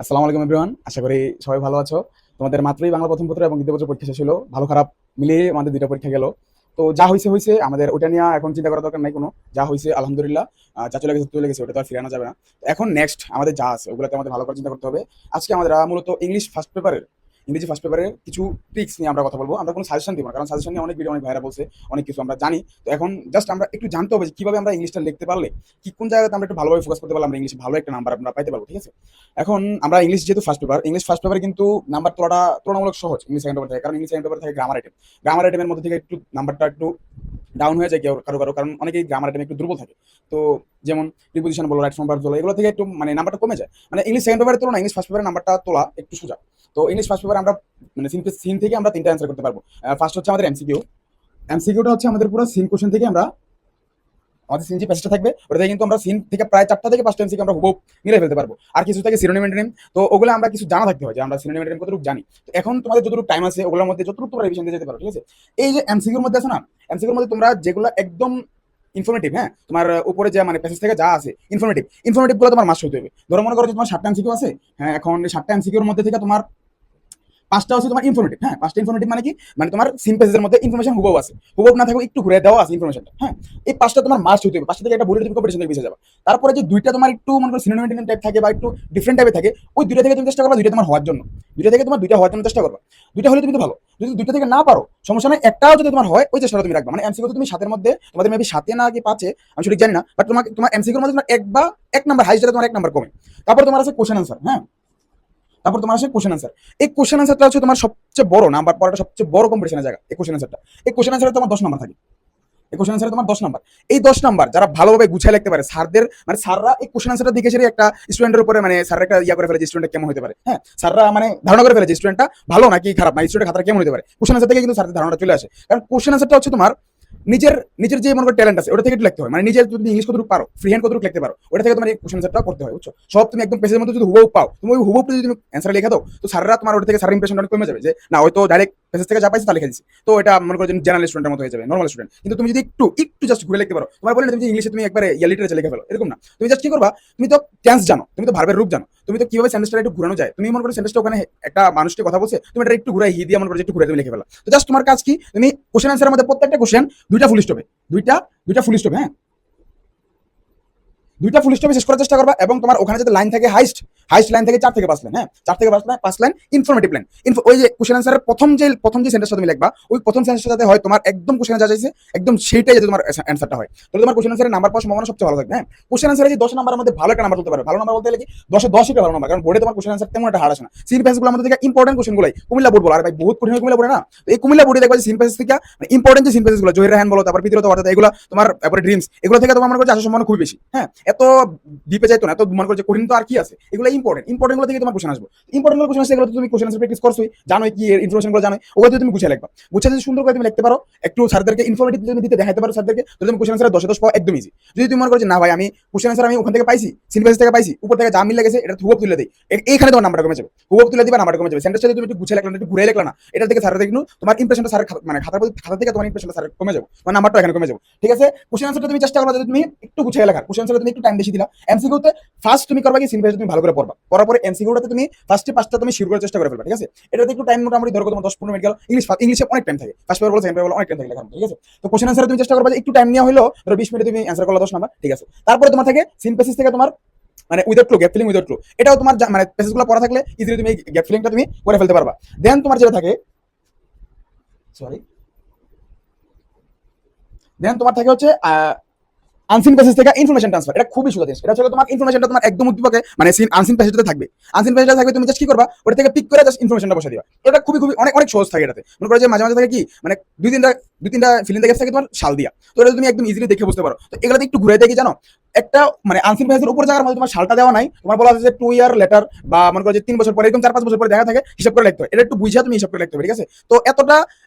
আসসালামু আলাইকুম এভরিওয়ান, আশা করি সবাই ভালো আছো। তোমাদের মাত্রই বাংলা প্রথম পত্র এবং দ্বিতীয় পত্র পরীক্ষা শেষ হলো। ভালো খারাপ মিলিয়ে আমাদের দুইটা পরীক্ষা গেল। তো যা হয়েছে হয়েছে, আমাদের ওটা নিয়ে এখন চিন্তা করার দরকার নাই কোনো। যা হয়েছে আলহামদুলিল্লাহ। যা চলে গেছে ওটা তো আর ফিরে আনা যাবে না। তো এখন নেক্সট আমাদের যা আছে ওগুলোতে আমাদের ভালো করে চিন্তা করতে হবে। আজকে আমাদের মূলত ইংরেজি ফার্স্ট পেপারের কিছু ট্রিক্স নিয়ে আমরা কথা বলবো। আমরা কোনো সাজেশন দিব না, কারণ সাজেশন নিয়ে অনেক ভিডিও অনেক ভাইরা বলছে, অনেক কিছু আমরা জানি। তো এখন জাস্ট আমরা একটু জানতে হবে যে কিভাবে আমরা ইংলিশটা লিখতে পারলে, কি কোন জায়গাতে আমরা একটু ভালোভাবে ফোকাস করতে পারলে আমরা ইংলিশে ভালো একটা নাম্বার আমরা পাইতে পারবো। ঠিক আছে, এখন আমরা ইংলিশ যেহেতু ইংলিশ ফার্স্ট পেপারে কিন্তু নাম্বার তোলাটা তুলনামূলক সহজ ইংলিশ সেকেন্ড পেপার থেকে, কারণ ইংলিশ সেকেন্ড পেপার থেকে গ্রামার আইটেমের মধ্যে থেকে একটু নাম্বারটা একটু ডাউন হয়ে যায় কারো কারো, কারণ অনেকেই গ্রামার আইটেম একটু দুর্বল থাকে। তো যেমন প্রিপোজিশন বলো, রাইট ফর্ম ভার্ব বলো, এগুলো থেকে একটু মানে নাম্বারটা কমে যায়। মানে ইংলিশ সেকেন্ড পেপারের তুলনায় ইংলিশ ফার্স্ট পেপারের নাম্বারটা তোলা একটু সোজা। তো ইংলিশ ফার্স্ট পেপারে আমরা মানে সিন থেকে আমরা তিনটা অ্যান্সার করতে পারবো। ফার্স্ট হচ্ছে আমাদের এমসিকিউটা হচ্ছে আমাদের পুরো সিন কোশ্চেন থেকে আমরা, আমাদের সিন যে প্যাসেজটা থাকবে ওটা থেকে কিন্তু আমরা সিন থেকে প্রায় 4টা থেকে 5টা এমসিকিউ আমরা হুবহু মিলে ফেলতে পারবো। আর কিছু থেকে সিনোনিম অ্যান্টোনিম, তো ওগুলো আমরা কিছু জানা থাকতে হয় যে আমরা সিনোনিম অ্যান্টোনিম কতটুকু জানি। তো এখন তোমাদের যতটুকু টাইম আছে ওগুলোর মধ্যে যতটুকু তোমরা রিভিশন দিয়ে যেতে পারো। ঠিক আছে, এই যে এমসিকিউর মধ্যে আছে না, এমসিকিউর মধ্যে তোমরা যেগুলো একদম ইনফরমেটিভ, হ্যাঁ, তোমার উপরে যে মানে প্যাসেজ থেকে যা আছে ইনফরমেটিভ গুলো তোমার মাস্ট হইতে হবে। ধরো মনে করো যে তোমার 7টা এমসিকিউ আছে, হ্যাঁ, এখন এই 7টা এমসিকিউর মধ্যে থেকে তোমার 5টা হচ্ছে তোমার ইনফরমেটিভ। হ্যাঁ, 5টা ইনফরমেটিভ মানে কি, মানে তোমার সিন পেজের মধ্যে ইনফরমেশন হুবহু আছে, হুবহু না থাকবে একটু ঘুরে দেওয়া আছে ইনফরমেশনটা। হ্যাঁ, এই 5টা তোমার মাস্ট হইতে হবে। 5টা থেকে একটা ভুলে তুমি কম্পিটিশনে পিছিয়ে যাবে। তারপরে যে দুইটা তোমার একটু মনে করো সিনোনিম টাইপ থাকে বা একটু ডিফারেন্ট টাইপে থাকে, ওই দুইটা থেকে তুমি চেষ্টা করবা দুইটা তোমার হওয়ার জন্য। দুইটা হওয়ার জন্য চেষ্টা করবা। দুইটা হলে তুমি তো ভালো, যদি দুইটা থেকে না পারো সমস্যা নাই, একটাও যদি তোমার হয় ওই চেষ্টাটা তুমি রাখবা। মানে এমসিকিউ তুমি 7 এর মধ্যে তোমাদের মেবি 7 না কি 5, আমি সঠিক জানি না, বাট তোমার এমসিকিউর মধ্যে তোমার এক নাম্বার হাইস্ট, তোমার এক নাম্বার কমে। তারপর তোমার আছে কোশ্চেন আনসার। হ্যাঁ, তারপর তোমার আসে কোশ্চেন আনসার। এই কোশ্চেন আনসারটা হচ্ছে তোমার সবচেয়ে বড় নাম্বার পড়াটা সবচেয়ে বড় কম্পিটিশনের জায়গা। এই কোশ্চেন আনসারে তোমার 10 নাম্বার থাকে। এই কোশ্চেন আনসারে তোমার 10 নাম্বার। এই 10 নাম্বার যারা ভালোভাবে গুছিয়ে লিখতে পারে, স্যারদের মানে স্যাররা এই কোশ্চেন আনসারটা দেখে সেটা একটা স্টুডেন্টের উপরে মানে স্যাররা একটা ইয়া করে ফেলে যে স্টুডেন্ট কেমন হতে পারে। হ্যাঁ, স্যাররা মানে ধারণা করে ফেলে যে স্টুডেন্টটা ভালো নাকি খারাপ, মানে স্টুডেন্ট খাতা কেমন হতে পারে। কোশ্চেন আনসার থেকে কিন্তু স্যারদের ধারণাটা চলে আসে, কারণ কোশ্চেন আনসারটা হচ্ছে তোমার নিজের নিজের যে মনে করো ট্যালেন্ট আছে ওটা থেকে একটু লিখতে হয়। মানে নিজের তুমি ইংলিশ কতটুকু পারো, ফ্রি হ্যান্ড কতটুকু লিখতে পারো, ওটা থেকে তোমার এই কোশ্চেন আনসারটা করতে হয়। বুঝছো, সব তুমি একদম পেজের মধ্যে যদি হুবহু পাও, তুমি ওই হুবহু যদি তুমি অ্যান্সার লিখে দাও, তো স্যাররা তোমার ওটা থেকে স্যারের ইমপ্রেশনটা অনেক কমে যাবে যে না হয়তো ডাইরেক্ট পেজ থেকে যা পাইছে তা লিখে দিচ্ছে। তো এটা মনে করো যে জেনারেল স্টুডেন্টের মতো হয়ে যাবে, নর্মাল স্টুডেন্ট। কিন্তু তুমি যদি একটু একটু জাস্ট ঘুরে লিখতে পারো, তোমার বলে তুমি ইংলিশে তুমি একবারে লিটারেচার লিখে ফেলো, এরকম না। তুমি জাস্ট কি করবা, তুমি তো টেন্স জানো, তুমি তো ভার্বের রূপ জানো, তুমি তো কিভাবে সেন্টেন্সটা একটু ঘুরানো যায়, তুমি মনে করো সেন্টেন্সটা ওখানে একটা মানুষকে কথা বলছে, তুমি এটা একটু ঘুরাই হি দিয়ে মনে করো একটু ঘুরে তুমি লিখে ফেলা। তো জাস্ট তোমার কাজ কি, তুমি কোশ্চেন আনসারের মধ্যে প্রত্যেকটা কোশ্চেন দুইটা ফুল স্টপে, দুইটা দুইটা ফুল স্টপ, হ্যাঁ, দুইটা ফুল স্টপে শেষ করার চেষ্টা করবা। এবং তোমার ওখানে যাতে লাইন থাকে হাইস্ট, লাইন থেকে 4 থেকে 5 লাইন। হ্যাঁ, 4 থেকে 5 লাইন ইনফরমেটিভ লাইন। ওই যে কোশ্চেন আনসারের প্রথম যে সেন্টেন্সটা তুমি লিখবা, ওই প্রথম সেন্টেন্সটা যাতে হয় তোমার একদম কোশ্চেনে যা চাইছে একদম সেইটাই যাতে তোমার অ্যান্সারটা হয়, তাহলে তোমার কোশ্চেন আনসারের নাম্বার পাওয়ার সম্ভাবনা সবচেয়ে ভালো থাকবে। হ্যাঁ, কোশ্চেন আনসারে যে 10 নাম্বারের মধ্যে ভালো একটা নাম্বার তুলতে পারবে, ভালো নাম্বার বলতে গেলে কি 10 একটা ভালো নাম্বার, কারণ বোর্ডে তোমার কোশ্চেন আনসার তেমন একটা হার্ড আসে না। সিন প্যাসেজগুলোর মধ্যে থেকে ইম্পর্টেন্ট কোশ্চেনগুলাই কুমিল্লা বোর্ড বলো, আর ভাই বহুত কঠিন কুমিল্লা বোর্ডে না। তো এই কুমিল্লা বোর্ডে দেখবা যে সিন প্যাসেজ থেকে ইম্পর্টেন্ট যে সিন প্যাসেজগুলো, জহির রায়হান বলো, তারপর পৃথিবীতে অর্থাৎ এগুলো তোমার তারপরে ড্রিমস, এগুলো থেকে তোমার মনে করছে আসার সম্ভাবনা খুব বেশি। হ্যাঁ, এত ডিপে যাইতো না, এত মনে করছে কঠিন তো আর কি আছে, এগুলো ইম্পর্টেন্ট গুলো থেকে তোমার কোশ্চেন আসবে। ইম্পর্টেন্ট গুলো কোশ্চেন আসে, এগুলো তুমি কোশ্চেন আনসার প্র্যাকটিস করছোই, জানোই কি ইনফরমেশন গুলো জানোই, ওগুলো তুমি গুছিয়ে লিখবা। গুছিয়ে যদি সুন্দর করে তুমি লিখতে পারো, একটু স্যারদেরকে ইনফরমেটিভ তুমি দিতে দেখাইতে পারো স্যারদেরকে, তো তুমি কোশ্চেন আনসার 10 পাওয়া একদম ইজি। যদি তুমি মনে করো না ভাই আমি কোশ্চেন আনসার আমি ওখান থেকে পাইছি, সিনপ্যাসেজ থেকে পাইছি, উপর থেকে যা মিল লেগেছে এটা হুবহু তুলে দেই, এইখানে তোমার নাম্বারটা কমে যাবে। হুবহু তুলে দিবা, নাম্বারটা কমে যাবে। সেন্টেন্সটা যদি তুমি একটু গুছিয়ে লিখলা না, একটু ঘুরে লিখলা না, এটা থেকে স্যাররা দেখুন তোমার ইমপ্রেশনটা স্যার মানে খাতা থেকে তোমার ইমপ্রেশনটা স্যার কমে যাবে, তোমার নাম্বারটা এখানে কমে যাবে। ঠিক আছে, কোশ্চেন আনসারটা তুমি চেষ্টা করো যদি তুমি একটু গুছিয়ে লেখা, কোশ্চেন আনসারে তুমি একটু টাইম বেশি দিলা। এমসিকিউতে ফার্স্ট তুমি করবা কি সিনপ্যাসেজ তুমি ভালো করে পড়বা, পড়ার পরে এমসিকিউটাতে তুমি ফার্স্টে 5টা তুমি শুরু করার চেষ্টা করে ফেলবা। ঠিক আছে, এটাতে একটু টাইম মোটামুটি ধরো তোমার 10-15 মিনিট গেল। ইংলিশে অনেক টাইম থাকে, ফার্স্ট পেপার বলো সেকেন্ড পেপার বলো অনেক টাইম থাকে লেখার। ঠিক আছে, তো কোশ্চেন আনসারে তুমি চেষ্টা করবা যে একটু টাইম নেওয়া হলো, ধরো 20 মিনিটে তুমি অ্যান্সার করলা 10 নাম্বার। ঠিক আছে, তারপরে তোমার থাকে সিনপ্যাসেজ থেকে তোমার মানে without clue, gap filling without clue, এটাও তোমার মানে প্যাসেজগুলো পড়া থাকলে ইজিলি তুমি গ্যাপ ফিলিংটা তুমি করে ফেলতে পারবা। দেন তোমার যেটা থাকে, সরি, দেন তোমার থাকে হচ্ছে আনসিন প্যাসেজ থেকে ইনফরমেশন ট্রান্সফার। এটা খুবই সোজা জিনিস। এটা হচ্ছে তোমার ইনফরমেশনটা তোমার একদম উদ্দীপকে মানে আনসিন প্যাসেজটাতে থাকবে। আনসিন প্যাসেজটা থাকবে, তুমি জাস্ট কি করবা, ওটা থেকে পিক করে জাস্ট ইনফরমেশনটা বসে দিবা। এটা খুবই খুবই অনেক অনেক সহজ থাকে। এটাতে মনে করো যে মাঝে মাঝে থাকে কি মানে দুই তিনটা ফিলিং গ্যাপস থাকে তোমার শাল দিয়া, তো এটা তুমি একদম ইজিলি দেখে বুঝতে পারো। তো এগুলোতে একটু ঘুরে দেখি জানো, একটা মানে আনসিন প্যাসেজের উপর জায়গার মধ্যে তোমার শালটা দেওয়া নাই, তোমার বলা আছে যে 2 ইয়ার লেটার বা মনে করো যে 3 বছর পরে, এরকম 4-5 বছর পরে দেখা থাকে, হিসাব করে লিখতে হয়। এটা একটু বুঝিয়া তুমি হিসাব করে লিখতে হবে। ঠিক আছে, তো এতটা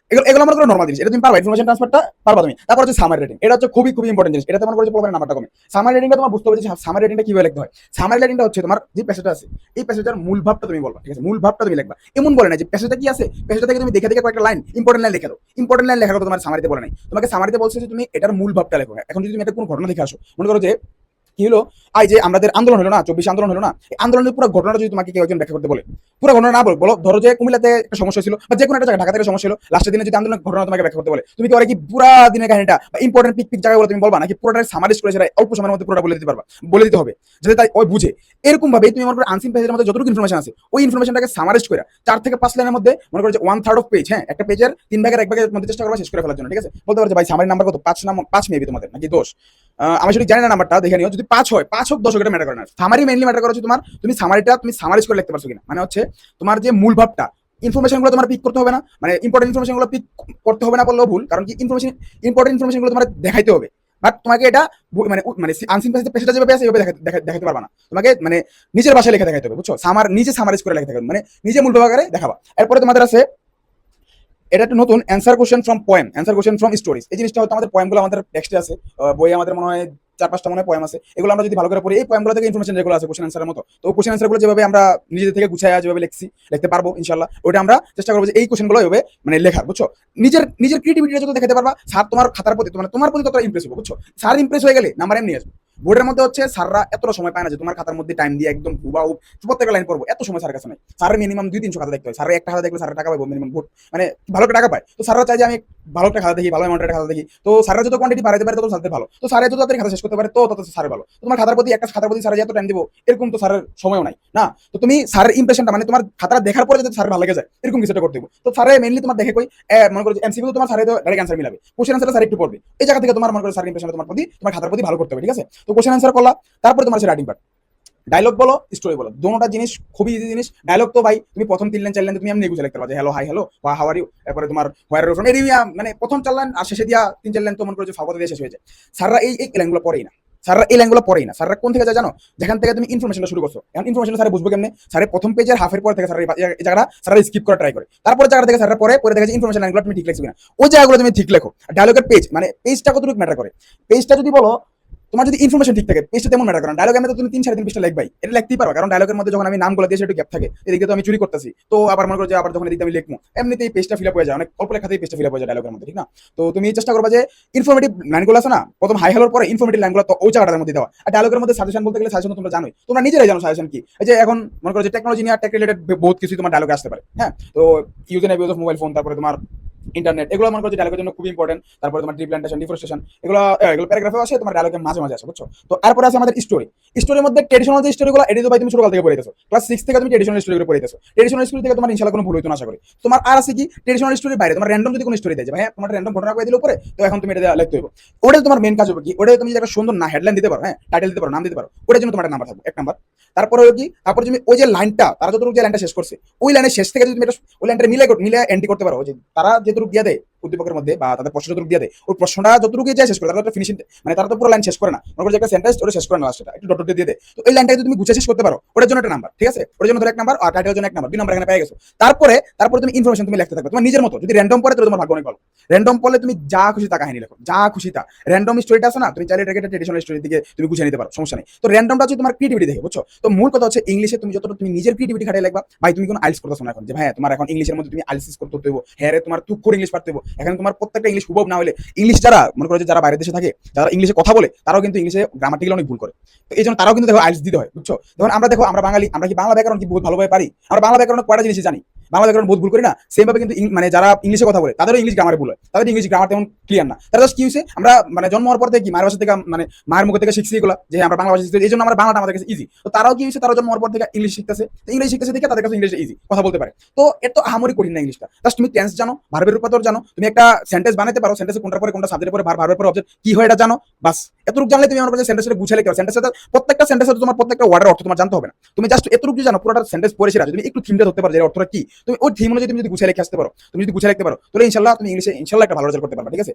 এগুলো মনে করো নর্মাল জিনিস, এটা তুমি পারবা, ইনফরমেশন ট্রান্সফারটা পারবা তুমি। তারপর হচ্ছে সামারি রেটিং, এটা হচ্ছে খুবই খুবই ইম্পর্টেন্ট জিনিস। এটাতে মনে করো যে প্রবলেমের নাম্বারটা কমে। সামারি রেটিংটা তোমার বুঝতে হবে যে সামারি রেটিংটা কিভাবে লিখতে হয়। সামারি রেটিংটা হচ্ছে তোমার যে প্যাসেজটা আছে, এই প্যাসেজটার মূল ভাবটা তুমি বলবা। ঠিক আছে, মূল ভাবটা তুমি লিখবা। এমন বলে না যে প্যাসেজটা কি আছে, প্যাসেজটা থেকে তুমি দেখে দেখে কয়েকটা লাইন ইম্পর্টেন্ট লাইন লিখে দাও। ইম্পর্টেন্ট লাইন লেখার কথা তোমার সামারিতে বলে নাই, তোমাকে সামারিতে বলছে যে তুমি এটার মূল ভাবটা লেখো। এখন যদি তুমি এটা কোনো ঘটনা দেখে আসো, মনে করো যে কি হলো, এই যে আমাদের আন্দোলন হলো না, 24 আন্দোলন হলো না, এই আন্দোলনের পুরো ঘটনাটা যদি তোমাকে কেউ একজন ব্যাখ্যা করতে বলে, পুরো ঘটনা না বলো, ধরো যে কুমিল্লাতে একটা সমস্যা ছিল বা যে কোনো একটা জায়গায় ঢাকা থেকে সমস্যা হলো, লাস্টের দিনে যদি আন্দোলনের ঘটনা তোমাকে ব্যাখ্যা করতে বলে, তুমি কি ওরা কি পুরা দিনের কাহিনীটা বা ইম্পর্টেন্ট পিক পিক জায়গাগুলো তুমি বলবা, নাকি পুরোটা সামারাইজ করে সেটা অল্প সময়ের মধ্যে পুরোটা বলে দিতে পারবা, বলে দিতে হবে যাতে তাই ওই বুঝে। এরকম ভাবে তুমি মনে করো আনসিন পেজের মধ্যে যতটুকু ইনফরমেশন আছে ওই ইনফরমেশনটাকে সামারাইজ করে 4 থেকে 5 লাইনের মধ্যে মনে করো যে 1/3 অফ পেজ, হ্যাঁ, একটা পেজের 3 ভাগের 1 ভাগের মধ্যে চেষ্টা করবা শেষ করে ফেলার জন্য, ঠিক আছে? বলতে পারো যে ভাই সামারি নাম্বার কত, 5 মেবি তোমাদের নাকি 10, আমি সেটা জানি না নাম্বারটা, দেখে নিও। যদি 5 হয়, 5 হোক 10 হোক, এটা ম্যাটার করে না। সামারি মেইনলি ম্যাটার করে হচ্ছে তোমার তুমি সামারিটা তুমি সামারাইজ করে লিখতে পারছো কিনা, মানে হচ্ছে তোমার যে মূল ভাবটা, ইনফরমেশন গুলো তোমার পিক করতে হবে না, মানে ইম্পর্টেন্ট ইনফরমেশন গুলো পিক করতে হবে না বললেও ভুল, কারণ কি ইম্পর্টেন্ট ইনফরমেশন গুলো তোমার দেখাইতে হবে, বাট তোমাকে এটা মানে মানে আনসিন পেজটা যেভাবে আছে এভাবে দেখাতে পারবা না, তোমাকে মানে নিজের ভাষায় লিখে দেখাইতে হবে, বুঝছো? নিজে সামারাইজ করে লিখে দেখাবে, মানে নিজে মূল ভাবে দেখাবা। এরপরে তোমাদের আছে এটা একটা নতুন answer question from poem, answer question from stories. এই জিনিসটা হয়তো আমাদের পোয়েমগুলো আমাদের টেক্সটে আছে, বইয়ে আমাদের মনে হয় 4-5টা মনে হয় পোয়েম আছে, এগুলো আমরা যদি ভালো করে পড়ি এই পোয়েমগুলো থেকে ইনফরমেশন যেগুলো আছে কোশ্চেন অ্যান্সারের মতো, তো কোশ্চেন অ্যান্সারগুলো যেভাবে আমরা নিজেদের থেকে গুছায় যেভাবে লিখতে পারবো ইনশাল্লাহ, ওটা আমরা চেষ্টা করবো যে এই কোশ্চেনগুলো এভাবে মানে লেখার, বুঝছো? নিজের ক্রিয়েটিভিটিটা যত দেখাতে পারবা, স্যার তোমার খাতার প্রতি তোমার প্রতি তত ইমপ্রেস হবে, বুঝছো? স্যার ইমপ্রেস হয়ে গেলে নাম্বার এমনি আসবে। বোর্ডের মধ্যে হচ্ছে স্যাররা এতটা সময় পায় না যে তোমার খাতার মধ্যে টাইম দিয়ে একদম হুবাহু প্রত্যেকটা লাইন পড়বো, এত সময় স্যারের কাছে নাই। স্যারের মিনিমাম 200-300 খাতা দেখতে হয়, স্যারের একটা খাতা দেখলে স্যারের টাকা পাবো মিনিমাম, মানে ভালো একটা টাকা পায়। তো স্যাররা চাই যে আমি ভালো একটা খাতা দেখি, ভালো অ্যামাউন্টের খাতা দেখি, তো স্যাররা যত কোয়ান্টিটি বাড়াতে পারে তত স্যারদের ভালো, তো স্যারের যত তাড়াতাড়ি খাতা শেষ করতে পারে তত স্যারের ভালো। তোমার খাতার প্রতি একটা খাতার প্রতি স্যারের এত টাইম দিব এরকম তো স্যারের সময়ও নাই না। তো তুমি স্যারের ইমপ্রেশনটা মানে তোমার খাতা দেখার পরে যদি স্যার ভালো লেগে যায় এরকম কিছুটা করতে হবে। তো স্যারে মেইনলি তোমার দেখে কই মনে করো এমসিকিউ তোমার স্যারে তো ডাইরেক্ট অ্যান্সার মিলাবে, কোশ্চেন অ্যান্সার স্যার একটু পড়বে, এই জায়গা থেকে তোমার মনে করো স্যার ইমপ্রেশন তোমার প্রতি তোমার খাতার প্রতি ভালো করতে হবে, ঠিক আছে? তো কোশ্চেন অ্যান্সার করলা, তারপরে তোমার আছে রাইটিং পার্ট। ডায়লগ বলো, স্টোরি বলো, দোনোটা জিনিস খুবই ইজি জিনিস। ডায়লগ তো ভাই তুমি প্রথম 3 লাইন 4 লাইন তুমি এমনি বুঝে লিখতে পারবে, হ্যালো হাই হ্যালো বা হাউ আর ইউ, তারপরে তোমার হোয়ার আর ইউ ফ্রম, এরিয়া মানে প্রথম 4 লাইন আর শেষে দিয়া 3-4 লাইন তো মনে করো যে ফাওয়াতে দিয়ে শেষ হয়ে যায়। স্যাররা এই লাইনগুলো পড়েই না, স্যাররা এই লাইনগুলো পড়েই না। স্যাররা কোন থেকে যায় জানো? যেখান থেকে তুমি ইনফরমেশনটা শুরু করছো। এখন ইনফরমেশন স্যার বুঝবো কেমনে? স্যারের প্রথম পেজের হাফের পর থেকে স্যার এই জায়গাটা স্যাররা স্কিপ করে ট্রাই করে, তারপরে জায়গা থেকে স্যাররা পরে দেখা যায় ইনফরমেশন লাইনগুলো তুমি ঠিক লিখছো কিনা, ওই জায়গাগুলো তুমি ঠিক লেখো। ডায়লগের পেজ মানে পেজটা কতটুকু ম্যাটার করে, পেজটা যদি বলো তোমার যদি ইনফরমেশন ঠিক থাকে পেজটা তেমন ম্যাটার করে না। ডায়লগ তো তুমি 3-3.5 পৃষ্ঠা লিখবাই, এটা লিখতেই পারো, কারণ ডায়লগের মধ্যে যখন আমি নামগুলো দিয়ে একটু গ্যাপ থাকে, এদিকে তো আমি চুরি করতেছি, তো আবার মনে করো যে আবার যখন এদিকে আমি লিখবো এমনিতেই পেজটা ফিল আপ হয়ে যায়, অনেক অল্প লেখাতেই পেজটা ফিল আপ হয়ে যায় ডায়লগের মধ্যে, ঠিক না? তো তুমি চেষ্টা করবা যে ইনফরমেটিভ লাইনগুলো আছে না, প্রথম হাই হ্যালোর পরে ইনফরমেটিভ লাইনগুলো তো ওই জায়গাটার মধ্যে দেওয়া। আর ডায়লগের মধ্যে সাজেশন বলতে গেলে সাজেশন তোমরা জানোই, তোমরা নিজেরাই জানো সাজেশন কি। এই যে এখন মনে করো যে টেকনোলজি নিয়ে টেক রিলেটেড বহুত কিছু তোমার ডায়লগে আসতে পারে, হ্যাঁ, তো use and abuse of mobile phone, তারপরে তোমার ইন্টারনেট, এগুলো মনে করো যে ডায়লগের জন্য খুব ইম্পর্টেন্ট। তারপরে তোমার ডিপ্লান্টেশন, ডিফরেস্টেশন, এগুলো প্যারাগ্রাফে আসে, তোমার ডায়লগের মাঝে মাঝে আসে, বুঝছো? তো তারপরে আছে আমাদের স্টোরি। স্টোরির মধ্যে ট্রেডিশনাল যে স্টোরিগুলো এটি তো ভাই তুমি ছোটকাল থেকে পড়েছো, ক্লাস 6 থেকে তুমি ট্রেডিশনাল স্টোরিগুলো পড়েছো, ট্রেডিশনাল স্টোরি থেকে তোমার ইনশাআল্লাহ কোনো ভুল হইতো না আশা করি। তোমার আর আছে কি ট্রেডিশনাল স্টোরির বাইরে তোমার র্যান্ডম যদি কোনো স্টোরি দেয়, ভাই তোমার র্যান্ডম ঘটনা কয়ে দিলে উপরে, তো এখন তুমি এটা লিখতে হবে। ওটা তোমার মেন কাজ হবে কি, ওটা তুমি একটা সুন্দর না হেডলাইন দিতে পারো, হ্যাঁ, টাইটেল দিতে পারো, নাম দিতে পারো, ওটার জন্য তোমার একটা নাম্বার থাকবে, 1 নাম্বার। তারপরে কি, তারপরে তুমি ওই যে লাইনটা তারা যতটুকু যে লাইনটা শেষ করছে ওই লাইনের শেষ থেকে যদি তুমি এটা ওই লাইনটা মিলে এন্ট্রি করতে পারো, যে তারা যেটুকু দিয়ে দেয় উদ্দীপকের মধ্যে বা তাদের প্রশ্ন যতটুকু দিয়ে দেয় ওই প্রশ্নটা যতটুকু যায় শেষ করে, তারা ফিনিশিং মানে তারা তো পুরো লাইন শেষ করে না, মনে করো যে একটা সেন্টেন্স ওটা শেষ করে না, লাস্টটা একটু ডট ডট দিয়ে দেয়, তো এই লাইনটা যদি তুমি গুছিয়ে শেষ করতে পারো ওটার জন্য একটা নাম্বার, ঠিক আছে? ওটার জন্য ধরো 1 নাম্বার, আর টাইটেলের জন্য 1 নাম্বার, 2 নাম্বার এখানে পেয়ে গেছো। তারপরে তুমি ইনফরমেশন তুমি লিখতে থাকবে তোমার নিজের মতো। যদি র্যান্ডম পড়ে তাহলে তোমার ভাগ্য অনেক ভালো, র্যান্ডম পড়লে তুমি যা খুশি তা কাহিনী লেখো, যা খুশি তা। র্যান্ডম স্টোরিটা আছে না, তুমি চাইলে এটাকে ট্রেডিশনাল স্টোরির দিকে তুমি গুছিয়ে নিতে পারো, সমস্যা নেই। তো র্যান্ডমটা হচ্ছে তোমার ক্রিয়েটিভিটি দেখে, বুঝছো? তো মূল কথা হচ্ছে ইংলিশে তুমি যতটা তুমি নিজের ক্রিয়েটিভিটি খাটিয়ে লিখবা। ভাই তুমি কোনো আইলস করতেছো না এখন, যে ভাই তোমার এখন ইংলিশের মধ্যে তুমি আইলস করতে হইব, হ্যাঁ রে তোমার তুক করে ইংলিশ পারতে হইব, এখন তোমার প্রত্যেকটা ইংলিশ হুবহু না হলে ইংলিশ যারা মনে করো যে যারা বাইরের দেশে থাকে, যারা ইংলিশে কথা বলে, তারাও কিন্তু ইংলিশে গ্রামাটিক্যালি অনেক ভুল করে, তো এই জন্য তারাও কিন্তু দেখো আইলস দিতে হয়, বুঝছো? যেমন আমরা দেখো আমরা বাঙালি, আমরা কি বাংলা ব্যাকরণ কি বহুত ভালোভাবে পারি? আমরা বাংলা ব্যাকরণ কয়টা জিনিস জানি, বাংলা ব্যাকরণ বহুত ভুল করি না? সেম ভাবে কিন্তু মানে যারা ইংলিশে কথা বলে তাদেরও ইংলিশ গ্রামারে ভুল হয়, তাদের ইংলিশ গ্রামার তেমন ক্লিয়ার না। তারা জাস্ট কি হয়েছে, আমরা মানে জন্ম হওয়ার পর থেকে কি মায়ের ভাষা থেকে মানে মায়ের মুখ থেকে শিখছি এগুলো, যে আমরা বাংলা ভাষা শিখছি, এই জন্য আমরা বাংলাটা আমাদের কাছে ইজি। তো তারাও কি হয়েছে, তারা জন্ম হওয়ার পর থেকে ইংলিশ শিখতেছে, তো ইংলিশ শিখতেছে দেখে তাদের কাছে ইংলিশ ইজি কথা বলতে পারে। তো এত আহামরি কঠিন না ইংলিশটা, জাস্ট তুমি টেন্স জানো, ভার্বের রূপান্তর জানো, তুমি একটা সেন্টেন্স বানাতে পারো, সেন্টেন্সে কোনটার পরে কোনটা সাবজেক্টের পরে ভার্বের পরে অবজেক্ট কি হয় এটা জানো, বাস এতটুকু জানলে তুমি আমার কাছে সেন্টেন্সটা গুছিয়ে লিখতে পারো। সেন্টেন্সটা প্রত্যেকটা সেন্টেন্সে তোমার প্রত্যেকটা ওয়ার্ডের অর্থ তোমার জানতে হবে না, তুমি জাস্ট এতটুকু জানো পুরোটা সেন্টেন্স পড়ে সেরা তুমি একটু থিমটা ধরতে পারো যে অর্থটা কি, তুমি ওই থিম অনুযায়ী তুমি যদি গুছিয়ে লিখে আসতে পারো, তুমি যদি গুছিয়ে লিখতে পারো, তাহলে ইনশাআল্লাহ তুমি ইংলিশে ইনশাআল্লাহ একটা ভালো রেজাল্ট করতে পারবে, ঠিক আছে?